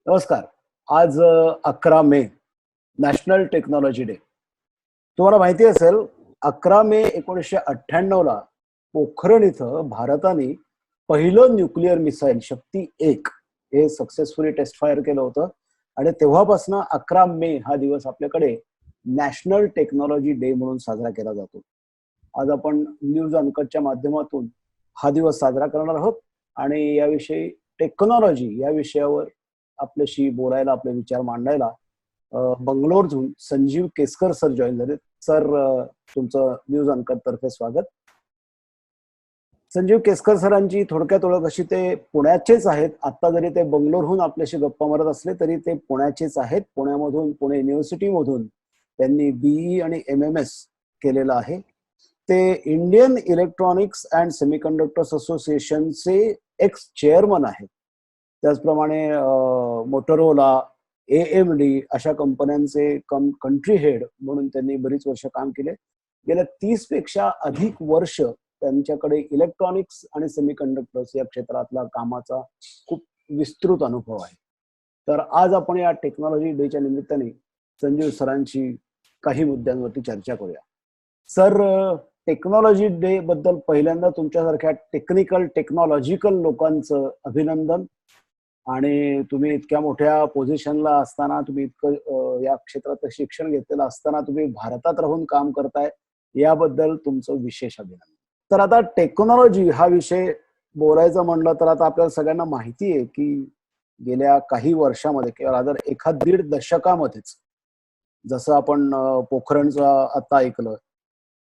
नमस्कार. आज 11 मे national technology day. तुम्हाला माहिती असेल 11 मे 1998 ला पोखरण इथं भारताने पहिलं न्यूक्लिअर मिसाईल शक्ती 1 हे सक्सेसफुली टेस्ट फायर केलं होतं. आणि तेव्हापासून 11 मे हा दिवस आपल्याकडे नॅशनल टेक्नॉलॉजी डे म्हणून साजरा केला जातो. आज आपण न्यूज अनकटच्या माध्यमातून हा दिवस साजरा करणार आहोत आणि याविषयी टेक्नॉलॉजी या विषयावर आपल्याशी बोलायला, आपले विचार मांडायला बंगलोरहून संजीव केसकर सर जॉईन झाले. सर, तुमचं न्यूज अनकट तर्फे स्वागत. संजीव केसकर सरांची थोडक्यात ओळख अशी, ते पुण्याचेच आहेत. आता जरी ते बंगलोरहून आपल्याशी गप्पा मारत असले तरी ते पुण्याचेच आहेत. पुण्यामधून, पुणे युनिव्हर्सिटीमधून त्यांनी बीई आणि MMS केलेलं आहे. ते इंडियन इलेक्ट्रॉनिक्स अँड सेमीकंडक्टर्स असोसिएशनचे एक्स चेअरमन आहेत. त्याचप्रमाणे मोटोरोला, AMD अशा कंपन्यांचे कंट्री हेड म्हणून त्यांनी बरीच वर्ष काम केले. गेल्या 30 पेक्षा अधिक वर्ष त्यांच्याकडे इलेक्ट्रॉनिक्स आणि सेमीकंडक्टर्स या क्षेत्रातला कामाचा खूप विस्तृत अनुभव आहे. तर आज आपण या टेक्नॉलॉजी डेच्या निमित्ताने संजीव सरांची काही मुद्द्यांवरती चर्चा करूया. सर, टेक्नॉलॉजी डे बद्दल पहिल्यांदा तुमच्यासारख्या टेक्नॉलॉजिकल लोकांचं अभिनंदन. आणि तुम्ही इतक्या मोठ्या पोझिशनला असताना, तुम्ही इतकं या क्षेत्रात शिक्षण घेतलेलं असताना तुम्ही भारतात राहून काम करताय, याबद्दल तुमचं विशेष अभिनंदन. तर आता टेक्नॉलॉजी हा विषय बोलायचं म्हणलं तर आता आपल्याला सगळ्यांना माहिती आहे की गेल्या काही वर्षामध्ये किंवा रादर 1.5 दशकामध्येच, जसं आपण पोखरणचं आता ऐकलं,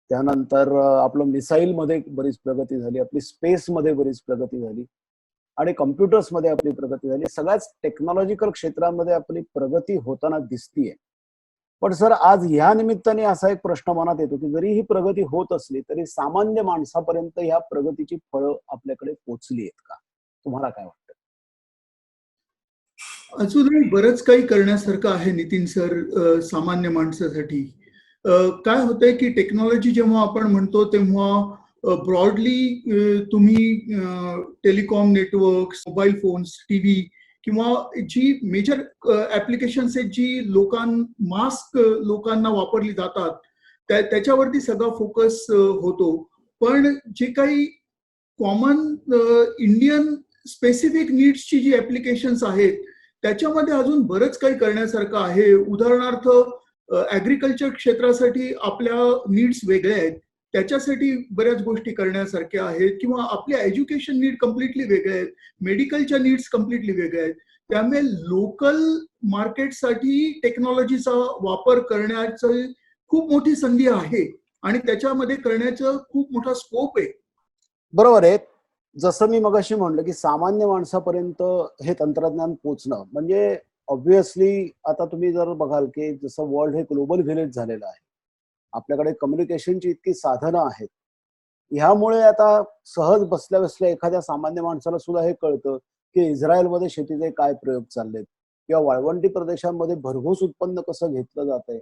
त्यानंतर आपलं मिसाईल मध्ये बरीच प्रगती झाली, आपली स्पेस मध्ये बरीच प्रगती झाली आणि कम्प्युटर्स मध्ये आपली प्रगती झाली. सगळ्याच टेक्नॉलॉजिकल क्षेत्रांमध्ये आपली प्रगती होताना दिसतीये. पण सर, आज ह्या निमित्ताने असा एक प्रश्न मनात येतो की जरी ही प्रगती होत असली तरी सामान्य माणसापर्यंत ह्या प्रगतीची फळं आपल्याकडे पोचली आहेत का? तुम्हाला काय वाटतं? अजूनही बरंच काही करण्यासारखं आहे नितीन सर. सामान्य माणसासाठी काय होतंय की टेक्नॉलॉजी जेव्हा आपण म्हणतो तेव्हा ब्रॉडली तुम्ही telecom networks, mobile phones, TV किंवा जी मेजर ऍप्लिकेशन्स आहेत जी लोकांना वापरली जातात त्याच्यावरती सगळा फोकस होतो. पण जे काही कॉमन इंडियन स्पेसिफिक नीड्सची जी ऍप्लिकेशन्स आहेत त्याच्यामध्ये अजून बरंच काही करण्यासारखं आहे. उदाहरणार्थ ऍग्रिकल्चर क्षेत्रासाठी आपल्या नीड्स वेगळ्या आहेत, त्याच्यासाठी बऱ्याच गोष्टी करण्यासारख्या आहेत. किंवा आपल्या एज्युकेशन नीड कम्प्लिटली वेगळ्या आहेत, मेडिकलच्या नीड्स कम्प्लिटली वेगळ्या आहेत. त्यामुळे लोकल मार्केटसाठी टेक्नॉलॉजीचा वापर करण्याचं खूप मोठी संधी आहे आणि त्याच्यामध्ये करण्याचं खूप मोठा स्कोप आहे. बरोबर आहे. जसं मी मगाशी म्हणलं की सामान्य माणसापर्यंत हे तंत्रज्ञान पोचणं म्हणजे ऑब्व्हियसली, आता तुम्ही जर बघाल की जसं वर्ल्ड हे ग्लोबल व्हिलेज झालेलं आहे, आपल्याकडे कम्युनिकेशनची इतकी साधनं आहेत, ह्यामुळे आता सहज बसल्या बसल्या एखाद्या सामान्य माणसाला सुद्धा हे कळतं की इस्रायलमध्ये शेतीचे काय प्रयोग चाललेत किंवा वाळवंटी प्रदेशांमध्ये भरघोस उत्पन्न कसं घेतलं जातंय.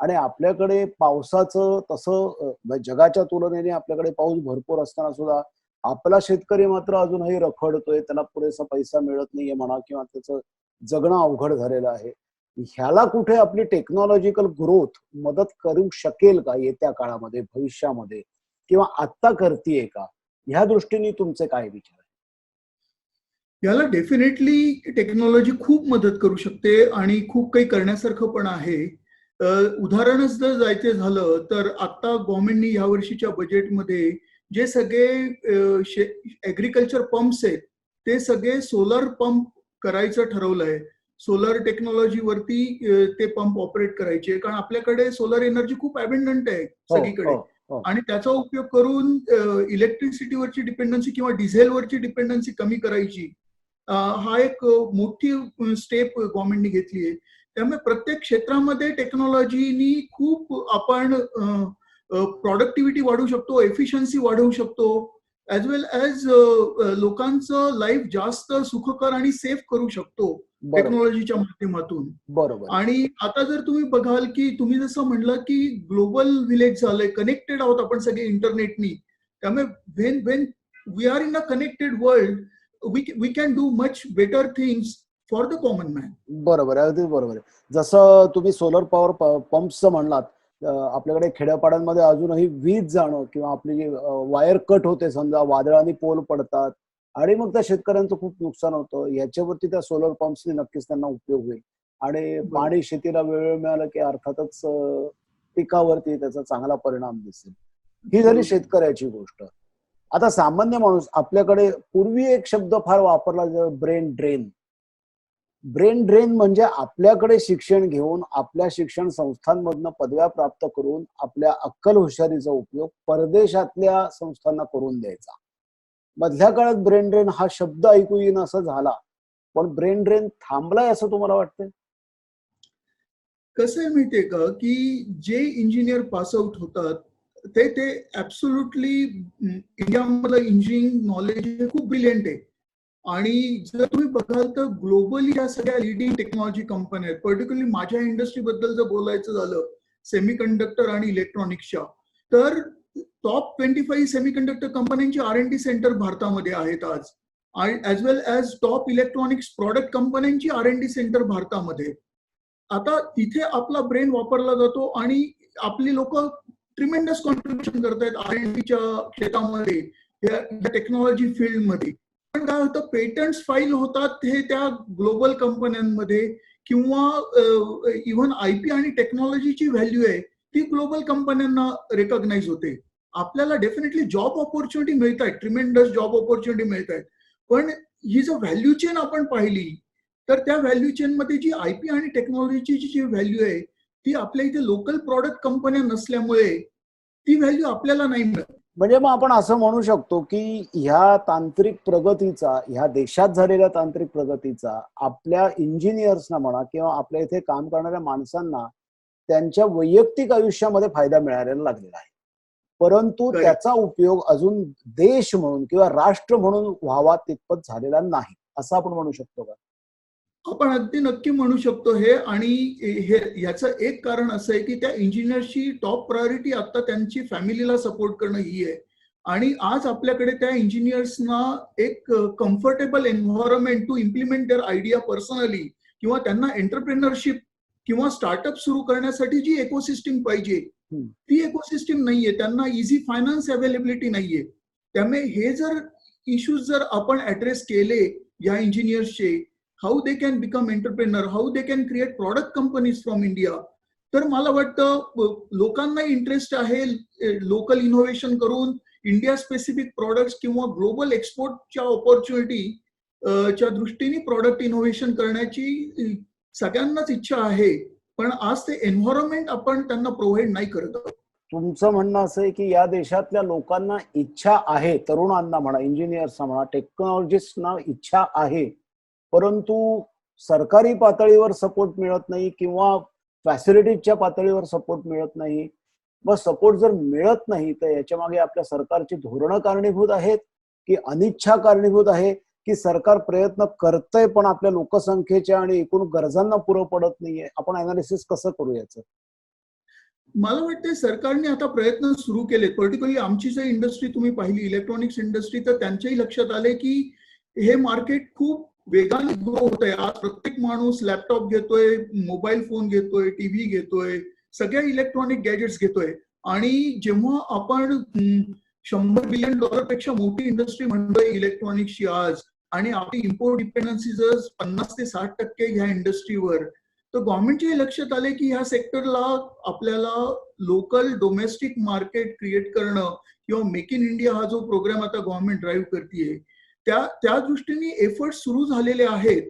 आणि आपल्याकडे पावसाचं तसं जगाच्या तुलनेने आपल्याकडे पाऊस भरपूर असताना सुद्धा आपला शेतकरी मात्र अजूनही रखडतोय, त्याला पुरेसा पैसा मिळत नाहीये म्हणा, किंवा त्याचं जगणं अवघड झालेलं आहे. ह्याला कुठे आपली टेक्नॉलॉजिकल ग्रोथ मदत करू शकेल का येत्या काळामध्ये, भविष्यामध्ये, किंवा आत्ता करतीये का? ह्या दृष्टीने तुमचे काय विचार आहे? याला डेफिनेटली टेक्नॉलॉजी खूप मदत करू शकते आणि खूप काही करण्यासारखं पण आहे. उदाहरणच जर जायचं झालं तर आता गव्हर्नमेंटनी या वर्षीच्या बजेटमध्ये जे सगळे ऍग्रिकल्चर पंप्स आहेत ते सगळे सोलर पंप करायचं ठरवलंय. सोलर टेक्नॉलॉजीवरती ते पंप ऑपरेट करायचे, कारण आपल्याकडे सोलर एनर्जी खूप अबंडंट आहे सगळीकडे. आणि त्याचा उपयोग करून इलेक्ट्रिसिटीवरची डिपेंडन्सी किंवा डिझेलवरची डिपेंडन्सी कमी करायची, हा एक मोठी स्टेप गव्हर्नमेंटने घेतली आहे. त्यामुळे प्रत्येक क्षेत्रामध्ये टेक्नॉलॉजीनी खूप आपण प्रोडक्टिव्हिटी वाढवू शकतो, एफिशियन्सी वाढवू शकतो, ऍज वेल ऍज लोकांचं लाईफ जास्त सुखकर आणि सेफ करू शकतो टेक्नॉलॉजीच्या माध्यमातून. बरोबर. आणि आता जर तुम्ही बघाल की तुम्ही जसं म्हणलं की ग्लोबल व्हिलेज झालंय, कनेक्टेड आहोत आपण सगळे इंटरनेटनी. त्यामुळे when we are in a connected world we can do much better things for the common man. बरोबर आहे, अगदी बरोबर आहे. जसं तुम्ही सोलर पॉवर पंप्सचं म्हणलात, आपल्याकडे खेड्यापाड्यांमध्ये अजूनही वीज जाणं किंवा आपली जी वायर कट होते, समजा वादळाने पोल पडतात आणि मग त्या शेतकऱ्यांचं खूप नुकसान होतं. याच्यावरती त्या सोलर पंप्सनी नक्कीच त्यांना उपयोग होईल आणि बरोबर. पाणी शेतीला वेळोवेळी मिळालं की अर्थातच पिकावरती त्याचा चांगला परिणाम दिसेल. ही झाली बरोबर. शेतकऱ्याची गोष्ट. आता सामान्य माणूस, आपल्याकडे पूर्वी एक शब्द फार वापरला, ब्रेन ड्रेन. ब्रेन ड्रेन म्हणजे आपल्याकडे शिक्षण घेऊन आपल्या शिक्षण संस्थांमधनं पदव्या प्राप्त करून आपल्या अक्कल हुशारीचा उपयोग परदेशातल्या संस्थांना करून द्यायचा. मधल्या काळात ब्रेन ड्रेन हा शब्द ऐकू येईन असं झाला, पण ब्रेन ड्रेन थांबलाय असं तुम्हाला वाटतंय? कसं आहे माहितीये का, की जे इंजिनियर पास आउट होतात ते ते ऍब्सोल्युटली इंडियामधलं इंजिनिअरिंग नॉलेज हे खूप ब्रिलियंट आहे. आणि जर तुम्ही बघाल तर ग्लोबली या सगळ्या लिडिंग टेक्नॉलॉजी कंपन्या आहेत. पर्टिक्युलरली माझ्या इंडस्ट्रीबद्दल जर बोलायचं झालं, सेमीकंडक्टर आणि इलेक्ट्रॉनिक्सच्या, तर टॉप 25 सेमीकंडक्टर कंपन्यांची R&D सेंटर भारतामध्ये आहेत आज. ऍज वेल ॲज टॉप इलेक्ट्रॉनिक्स प्रॉडक्ट कंपन्यांची R&D सेंटर भारतामध्ये. आता तिथे आपला ब्रेन वापरला जातो आणि आपली लोक ट्रिमेंडस कॉन्ट्रीब्युशन करतायत R&Dच्या क्षेत्रामध्ये, या टेक्नॉलॉजी फील्डमध्ये. पण काय होतं, पेटंट्स फाईल होतात हे त्या ग्लोबल कंपन्यांमध्ये, किंवा इव्हन IP आणि टेक्नॉलॉजीची व्हॅल्यू आहे ती ग्लोबल कंपन्यांना रेकॉग्नाइज होते. आपल्याला डेफिनेटली जॉब ऑपॉर्च्युनिटी मिळत आहेत, ट्रिमेंडस जॉब ऑपॉर्च्युनिटी मिळत आहेत, पण ही जर व्हॅल्यू चेन आपण पाहिली तर त्या व्हॅल्यू चेनमध्ये जी IP आणि टेक्नॉलॉजीची जी व्हॅल्यू आहे ती आपल्या इथे लोकल प्रॉडक्ट कंपन्या नसल्यामुळे ती व्हॅल्यू आपल्याला नाही मिळत. म्हणजे मग आपण असं म्हणू शकतो की ह्या तांत्रिक प्रगतीचा, ह्या देशात झालेल्या तांत्रिक प्रगतीचा आपल्या इंजिनियर्सना म्हणा किंवा आपल्या इथे काम करणाऱ्या माणसांना त्यांच्या वैयक्तिक आयुष्यामध्ये फायदा मिळायला लागलेला आहे, परंतु करेक्ट. त्याचा उपयोग अजून देश म्हणून किंवा राष्ट्र म्हणून व्हावा तितपत झालेला नाही, असं आपण म्हणू शकतो का? आपण अगदी नक्की म्हणू शकतो हे. आणि हे याचं एक कारण असं आहे की त्या इंजिनियरची टॉप प्रायोरिटी आता त्यांची फॅमिलीला सपोर्ट करणं ही आहे. आणि आज आपल्याकडे त्या इंजिनियर्सना एक comfortable environment to implement their idea personally, किंवा त्यांना एंटरप्रेनरशिप किंवा स्टार्टअप सुरू करण्यासाठी जी इकोसिस्टीम पाहिजे हम्म. ती इकोसिस्टीम नाहीये. त्यांना इझी फायनान्स अवेलेबिलिटी नाहीये. त्यामुळे हे जर इश्यूज जर आपण ऍड्रेस केले या इंजिनियर्सचे, how they can become entrepreneur, how they can create product companies from India, तर मला वाटतं लोकांना इंटरेस्ट आहे लोकल इनोव्हेशन करून इंडिया स्पेसिफिक प्रॉडक्ट्स किंवा ग्लोबल एक्सपोर्टच्या ऑपॉर्च्युनिटी च्या दृष्टीने प्रॉडक्ट इनोव्हेशन करण्याची सगळ्यांनाच इच्छा आहे. पण आज ते एन्व्हायरमेंट आपण त्यांना प्रोव्हाइड नाही करत आहोत. तुमचं म्हणणं असं आहे की या देशातल्या लोकांना इच्छा आहे, तरुणांना म्हणा, इंजिनियर्सना म्हणा, टेक्नॉलॉजिस्टना इच्छा आहे, परंतु सरकारी पातळीवर सपोर्ट मिळत नाही किंवा फॅसिलिटीजच्या पातळीवर सपोर्ट मिळत नाही. मग सपोर्ट जर मिळत नाही तर याच्या मागे आपल्या सरकारची धोरणं कारणीभूत आहेत की अनिच्छा कारणीभूत आहे, की सरकार प्रयत्न करतंय पण आपल्या लोकसंख्येच्या आणि एकूण गरजांना पुरं पडत नाहीये? आपण अनालिसिस कसं करू याचं? मला वाटतं सरकारने आता प्रयत्न सुरू केलेत. पर्टिक्युलरली आमची जर इंडस्ट्री तुम्ही पाहिली, इलेक्ट्रॉनिक्स इंडस्ट्री, तर त्यांच्याही लक्षात आले की हे मार्केट खूप वेगाने ग्रो होत आहे. आज प्रत्येक माणूस लॅपटॉप घेतोय, मोबाईल फोन घेतोय, टीव्ही घेतोय, सगळ्या इलेक्ट्रॉनिक गॅजेट्स घेतोय. आणि जेव्हा आपण $100 बिलियन पेक्षा मोठी इंडस्ट्री म्हणतोय इलेक्ट्रॉनिक्सची आज, आणि आपली इम्पोर्ट डिपेंडन्सी जर 50 ते 60% ह्या इंडस्ट्रीवर, तर गव्हर्नमेंटच्या लक्षात आले की ह्या सेक्टरला आपल्याला लोकल डोमेस्टिक मार्केट क्रिएट करणं, किंवा मेक इन इंडिया हा जो प्रोग्राम आता गव्हर्नमेंट ड्राईव्ह करतेय, त्या दृष्टीने एफर्ट सुरू झालेले आहेत.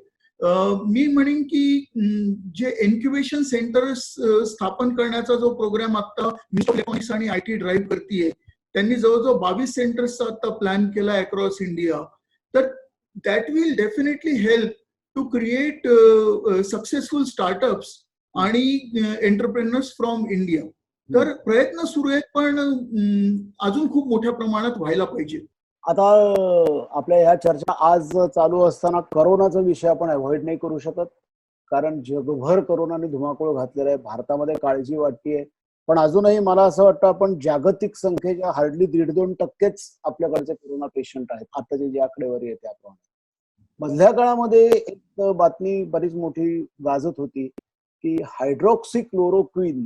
मी म्हणेन की जे इन्क्युबेशन सेंटर्स स्थापन करण्याचा जो प्रोग्राम आता मिनिस्ट्री ऑफ इलेक्ट्रॉनिक्स आणि IT ड्राईव्ह करतेय, त्यांनी जवळजवळ 22 सेंटर्सचा आता प्लॅन केला अक्रॉस इंडिया. तर that will definitely help to create successful startups आणि एंटरप्रेनर्स फ्रॉम इंडिया. तर प्रयत्न सुरू आहेत, पण अजून खूप मोठ्या प्रमाणात व्हायला पाहिजे. आता आपल्या ह्या चर्चा आज चालू असताना करोनाचा विषय आपण अवॉइड नाही करू शकत, कारण जगभर करोनाने धुमाकूळ घातलेला आहे. भारतामध्ये काळजी वाटतेय, पण अजूनही मला असं वाटतं आपण जागतिक संख्येच्या हार्डली 1.5-2% आपल्याकडचे कोरोना पेशंट आहेत, आताची जी आकडेवारी आहे त्याप्रमाणे. मधल्या काळामध्ये एक बातमी बरीच मोठी गाजत होती की हायड्रॉक्सिक्लोरोक्विन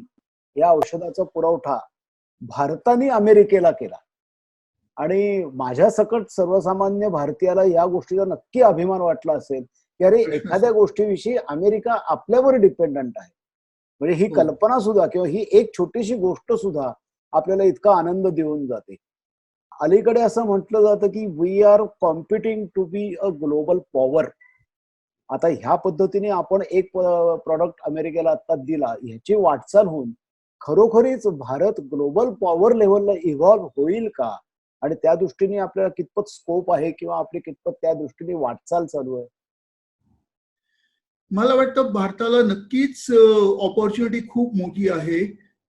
या औषधाचा पुरवठा भारताने अमेरिकेला केला. आणि माझ्या सकट सर्वसामान्य भारतीयाला या गोष्टीचा नक्की अभिमान वाटला असेल की अरे प्रश्नच एखाद्या गोष्टीविषयी अमेरिका आपल्यावर डिपेंडंट आहे. म्हणजे ही हो. कल्पना सुद्धा किंवा ही एक छोटीशी गोष्ट सुद्धा आपल्याला इतका आनंद देऊन जाते. अलीकडे असं म्हटलं जातं की we are competing to be a global power. आता ह्या पद्धतीने आपण एक प्रॉडक्ट अमेरिकेला आता दिला, ह्याची वाटचाल होऊन खरोखरीच भारत ग्लोबल पॉवर लेव्हलला इव्हॉल्व्ह होईल का, आणि त्या दृष्टीने आपल्याला कितपत स्कोप आहे किंवा आपली कितपत त्या दृष्टीने वाटचाल चालू आहे? मला वाटतं भारताला नक्कीच ऑपॉर्च्युनिटी खूप मोठी आहे.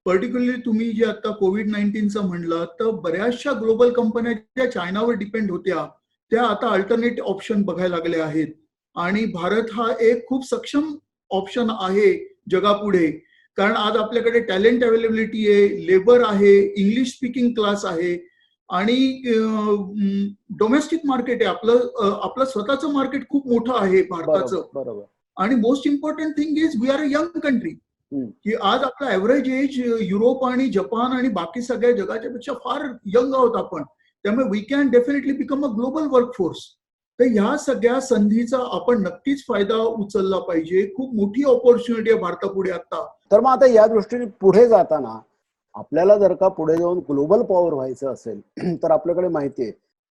पर्टिक्युलरली तुम्ही जे आता कोविड-19चं म्हणलं, तर बऱ्याचशा ग्लोबल कंपन्या ज्या चायनावर डिपेंड होत्या, त्या आता अल्टरनेट ऑप्शन बघायला लागल्या आहेत. आणि भारत हा एक खूप सक्षम ऑप्शन आहे जगापुढे. कारण आज आपल्याकडे टॅलेंट अवेलेबिलिटी आहे, लेबर आहे, इंग्लिश स्पीकिंग क्लास आहे आणि डोमेस्टिक मार्केट आहे. आपलं स्वतःचं मार्केट खूप मोठं आहे भारताचं. बरोबर बरोबर. आणि most important thing is we are a young country. Hmm. की आज आपला ऍव्हरेज एज युरोप आणि जपान आणि बाकी सगळ्या जगाच्या पेक्षा फार यंग आहोत आपण. त्यामुळे we can definitely become a global workforce. तर ह्या सगळ्या संधीचा आपण नक्कीच फायदा उचलला पाहिजे. खूप मोठी ऑपॉर्च्युनिटी आहे भारतापुढे आता. तर मग आता या दृष्टीने पुढे जाताना आपल्याला जर का पुढे जाऊन ग्लोबल पॉवर व्हायचं असेल तर आपल्याकडे माहिती आहे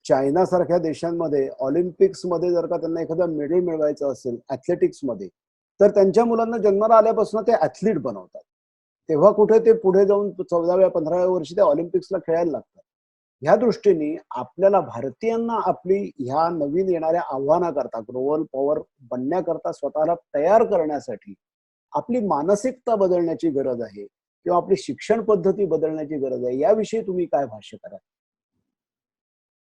चायना सारख्या देशांमध्ये ऑलिम्पिक्स मध्ये जर का त्यांना एखादं मेडल मिळवायचं असेल ऍथलेटिक्स मध्ये, तर त्यांच्या मुलांना जन्माला आल्यापासून ते ऍथलीट बनवतात. तेव्हा कुठे ते पुढे जाऊन 14व्या 15व्या वर्षी ते ऑलिम्पिक्सला खेळायला लागतात. ह्या दृष्टीने आपल्याला भारतीयांना आपली ह्या नवीन येणाऱ्या आव्हानाकरता ग्लोबल पॉवर बनण्याकरता स्वतःला तयार करण्यासाठी आपली मानसिकता बदलण्याची गरज आहे किंवा आपली शिक्षण पद्धती बदलण्याची गरज आहे. याविषयी तुम्ही काय भाष्य कराल?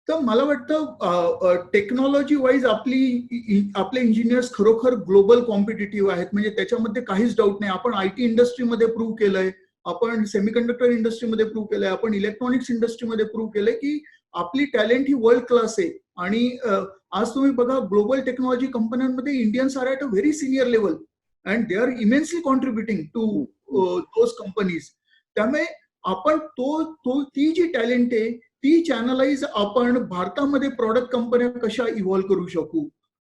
तर मला वाटतं टेक्नॉलॉजी वाईज आपले इंजिनियर्स खरोखर ग्लोबल कॉम्पिटिटिव्ह आहेत. म्हणजे त्याच्यामध्ये काहीच डाऊट नाही. आपण आयटी इंडस्ट्रीमध्ये प्रूव्ह केलंय, आपण सेमीकंडक्टर इंडस्ट्रीमध्ये प्रूव्ह केलंय, आपण इलेक्ट्रॉनिक्स इंडस्ट्रीमध्ये प्रूव्ह केलंय की आपली टॅलेंट ही वर्ल्ड क्लास आहे. आणि आज तुम्ही बघा ग्लोबल टेक्नॉलॉजी कंपन्यांमध्ये Indians are at a very senior level and they are immensely contributing to those companies. त्यामुळे आपण ती जी टॅलेंट आहे ती चॅनलाइज आपण भारतामध्ये प्रॉडक्ट कंपन्या कशा इव्हॉल्व्ह करू शकू,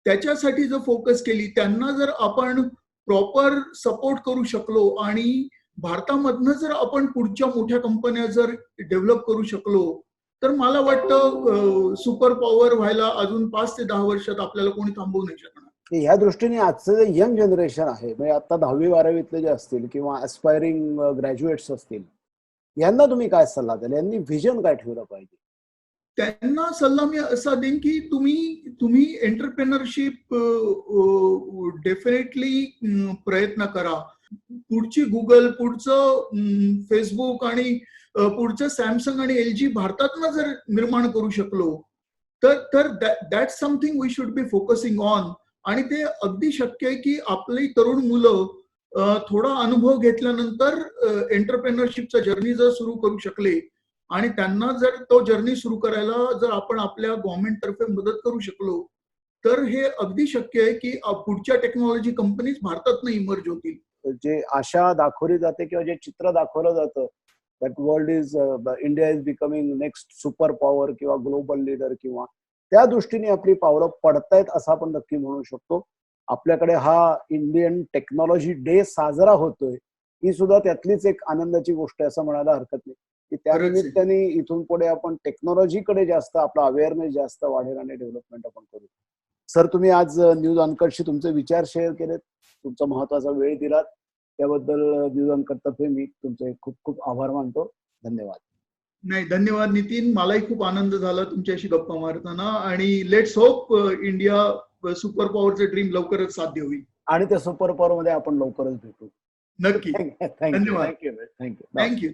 त्याच्यासाठी जर फोकस केली, त्यांना जर आपण प्रॉपर सपोर्ट करू शकलो आणि भारतामधनं जर आपण पुढच्या मोठ्या कंपन्या जर डेव्हलप करू शकलो, तर मला वाटतं सुपर पॉवर व्हायला अजून 5 ते 10 वर्षात आपल्याला कोणी थांबवू नाही शकणार. ह्या दृष्टीने आजचं जे यंग जनरेशन आहे, म्हणजे आता 10वी-12वीतले जे असतील किंवा ऍस्पायरिंग ग्रॅज्युएट्स असतील, यांना तुम्ही काय सल्ला द्याल? यांनी व्हिजन काय ठेवलं पाहिजे? त्यांना सल्ला मी असा देईन की तुम्ही एंटरप्रेनरशिप डेफिनेटली प्रयत्न करा. पुढची गुगल, पुढचं फेसबुक आणि पुढचं सॅमसंग आणि LG भारतातनं जर निर्माण करू शकलो तर that's something we should be focusing on. आणि ते अगदी शक्य आहे की आपली तरुण मुलं थोडा अनुभव घेतल्यानंतर एंटरप्रेनरशिपचा जर्नी जर सुरू करू शकले आणि त्यांना जर तो जर्नी सुरू करायला जर आपण आपल्या गव्हर्नमेंट तर्फे मदत करू शकलो, तर हे अगदी शक्य आहे की पुढच्या टेक्नॉलॉजी कंपनीज भारतातनं इमर्ज होतील. जे आशा दाखवली जाते किंवा जे चित्र दाखवलं जातं that world is India is becoming next super power किंवा ग्लोबल लीडर, किंवा त्या दृष्टीने आपली पावलं पडतायत असं आपण नक्की म्हणू शकतो. आपल्याकडे हा इंडियन टेक्नॉलॉजी डे साजरा होतोय, ही सुद्धा त्यातलीच एक आनंदाची गोष्ट आहे असं म्हणायला हरकत नाही की त्या खरंच आहे. निमित्ताने इथून पुढे आपण टेक्नॉलॉजीकडे जास्त आपला अवेअरनेस जास्त वाढेल आणि डेव्हलपमेंट आपण करू. सर, तुम्ही आज न्यूज अनकटशी तुमचे विचार शेअर केलेत, तुमचा महत्वाचा वेळ दिलात, त्याबद्दल न्यूज अनकटतर्फे मी तुमचे खूप खूप आभार मानतो. धन्यवाद. नाही, धन्यवाद नितीन. मलाही खूप आनंद झाला तुमच्याशी गप्पा मारताना आणि लेट्स होप इंडिया सुपर पॉवरचं ड्रीम लवकरच साध्य होईल. आणि त्या सुपर पॉवर मध्ये आपण लवकरच भेटू. नक्की. थँक्यू धन्यवाद. Thank you thank you. थँक्यू.